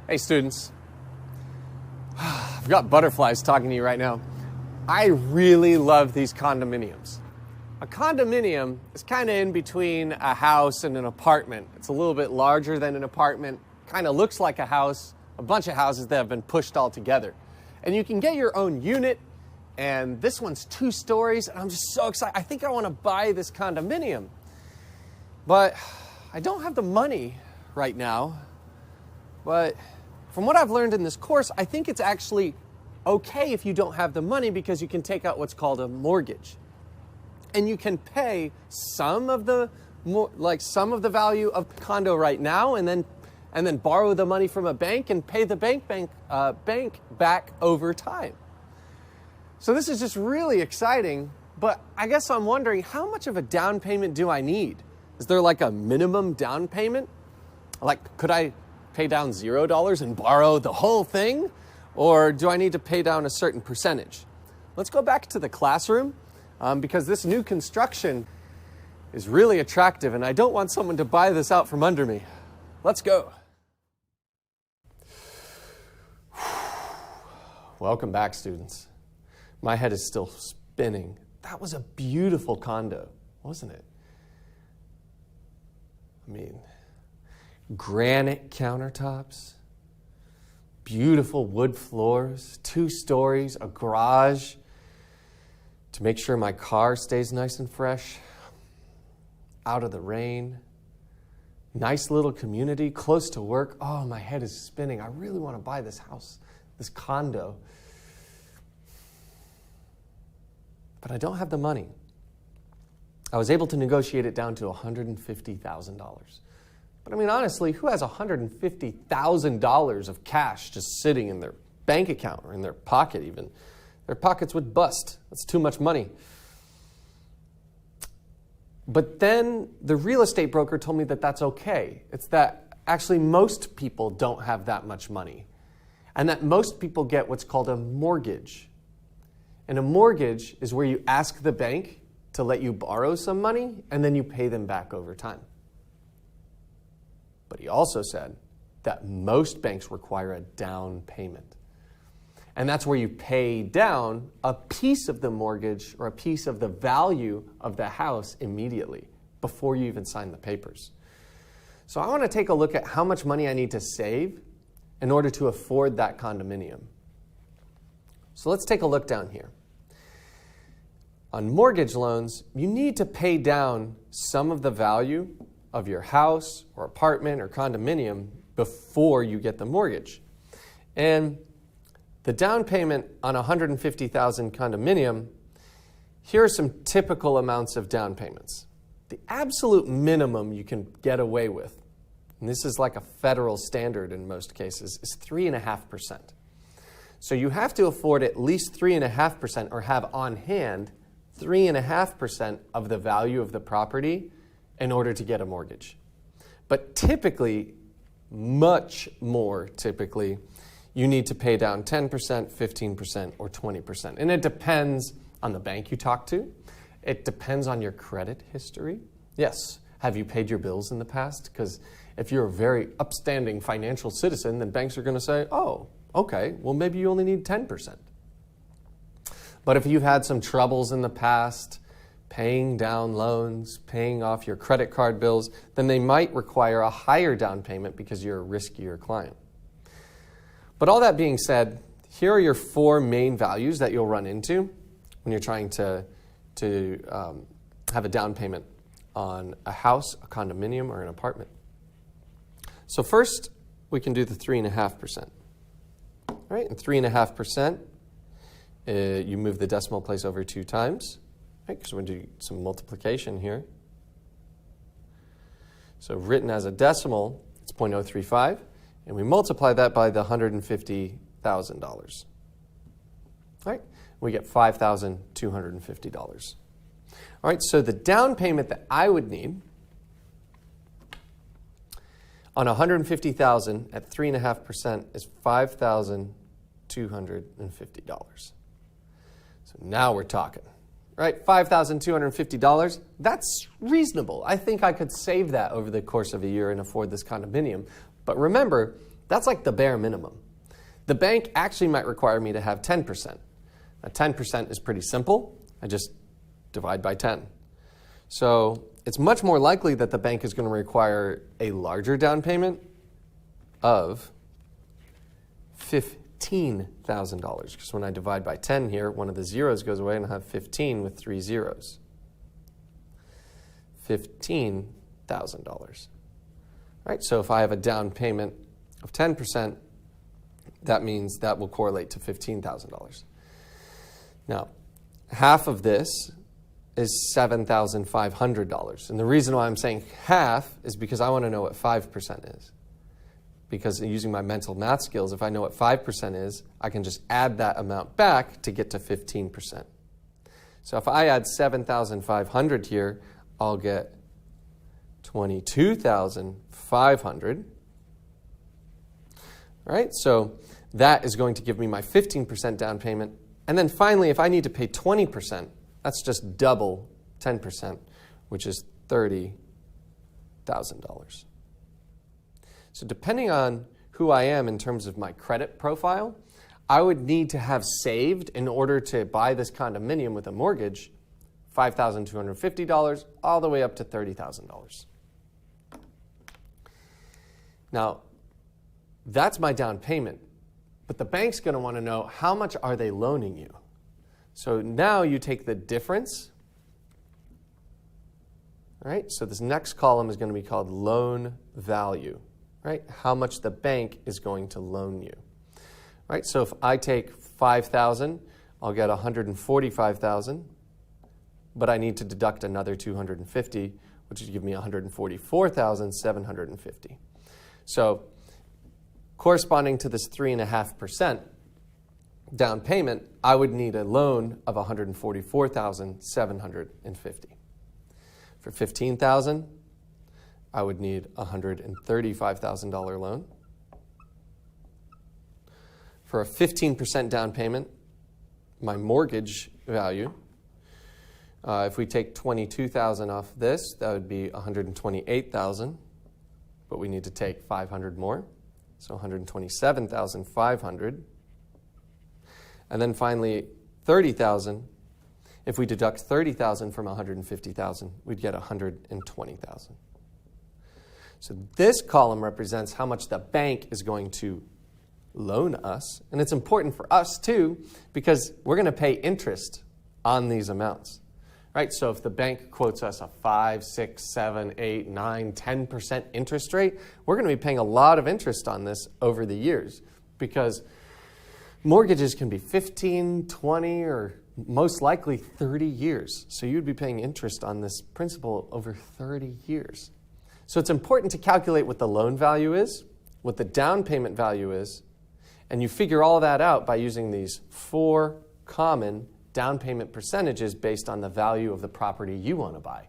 Hey students, I've got butterflies talking to you right now. I really love these condominiums. A condominium is kind of in between a house and an apartment. It's a little bit larger than an apartment, kind of looks like a house, a bunch of houses that have been pushed all together. And you can get your own unit, and this one's 2 stories, and I'm just so excited. I think I want to buy this condominium. But I don't have the money right now. But from what I've learned in this course, I think it's actually okay if you don't have the money because you can take out what's called a mortgage. And you can pay some of the value of the condo right now and then borrow the money from a bank and pay the bank back over time. So this is just really exciting, but I guess I'm wondering, how much of a down payment do I need? Is there like a minimum down payment? Like, could I pay down $0 and borrow the whole thing? Or do I need to pay down a certain percentage? Let's go back to the classroom because this new construction is really attractive and I don't want someone to buy this out from under me. Let's go. Welcome back, students. My head is still spinning. That was a beautiful condo, wasn't it? I mean, granite countertops, beautiful wood floors, 2 stories, a garage to make sure my car stays nice and fresh, out of the rain, nice little community, close to work. Oh, my head is spinning. I really want to buy this house, this condo. But I don't have the money. I was able to negotiate it down to $150,000. But I mean, honestly, who has $150,000 of cash just sitting in their bank account or in their pocket even? Their pockets would bust. That's too much money. But then the real estate broker told me that that's okay. It's that actually most people don't have that much money. And that most people get what's called a mortgage. And a mortgage is where you ask the bank to let you borrow some money and then you pay them back over time. But he also said that most banks require a down payment. And that's where you pay down a piece of the mortgage or a piece of the value of the house immediately before you even sign the papers. So I want to take a look at how much money I need to save in order to afford that condominium. So let's take a look down here. On mortgage loans, you need to pay down some of the value of your house or apartment or condominium before you get the mortgage. And the down payment on a $150,000 condominium, here are some typical amounts of down payments. The absolute minimum you can get away with, and this is like a federal standard in most cases, is 3.5%. So you have to afford at least 3.5% or have on hand 3.5% of the value of the property in order to get a mortgage. But typically, much more typically, you need to pay down 10%, 15%, or 20%. And it depends on the bank you talk to. It depends on your credit history. Yes, have you paid your bills in the past? Because if you're a very upstanding financial citizen, then banks are going to say, oh, okay, well maybe you only need 10%. But if you've had some troubles in the past, paying down loans, paying off your credit card bills, then they might require a higher down payment because you're a riskier client. But all that being said, here are your 4 main values that you'll run into when you're trying to have a down payment on a house, a condominium, or an apartment. So first, we can do the 3.5%. All right, and 3.5%, you move the decimal place over 2 times. Because we're going to do some multiplication here. So written as a decimal, it's 0.035, and we multiply that by the $150,000. All right, we get $5,250. All right, so the down payment that I would need on $150,000 at 3.5% is $5,250. So now we're talking. Right, $5,250, that's reasonable. I think I could save that over the course of a year and afford this condominium. But remember, That's like the bare minimum. The bank actually might require me to have 10%. Now 10% is pretty simple. I just divide by 10. So it's much more likely that the bank is going to require a larger down payment of $15,000. Because when I divide by 10 here, one of the zeros goes away and I have 15 with 3 zeros. $15,000. Right? So if I have a down payment of 10%, that means that will correlate to $15,000. Now, half of this is $7,500. And the reason why I'm saying half is because I want to know what 5% is. Because using my mental math skills, if I know what 5% is, I can just add that amount back to get to 15%. So if I add 7,500 here, I'll get 22,500. Right? So that is going to give me my 15% down payment. And then finally, if I need to pay 20%, that's just double 10%, which is $30,000. So depending on who I am in terms of my credit profile, I would need to have saved, in order to buy this condominium with a mortgage, $5,250 all the way up to $30,000. Now, that's my down payment. But the bank's going to want to know, how much are they loaning you? So now you take the difference. Right? So this next column is going to be called loan value. Right? How much the bank is going to loan you. Right? So if I take $5,000, I'll get $145,000. But I need to deduct another $250, which would give me $144,750. So corresponding to this 3.5% down payment, I would need a loan of $144,750. For $15,000, I would need a $135,000 loan. For a 15% down payment, my mortgage value, if we take $22,000 off this, that would be $128,000, but we need to take $500 more. So $127,500. And then finally, $30,000. If we deduct $30,000 from $150,000, we'd get $120,000. So this column represents how much the bank is going to loan us. And it's important for us, too, because we're going to pay interest on these amounts. Right? So if the bank quotes us a 5, 6, 7, 8, 9, 10% interest rate, we're going to be paying a lot of interest on this over the years, because mortgages can be 15, 20, or most likely 30 years. So you'd be paying interest on this principal over 30 years. So it's important to calculate what the loan value is, what the down payment value is, and you figure all that out by using these 4 common down payment percentages based on the value of the property you want to buy.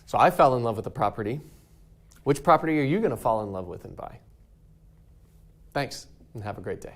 So I fell in love with the property. Which property are you going to fall in love with and buy? Thanks, and have a great day.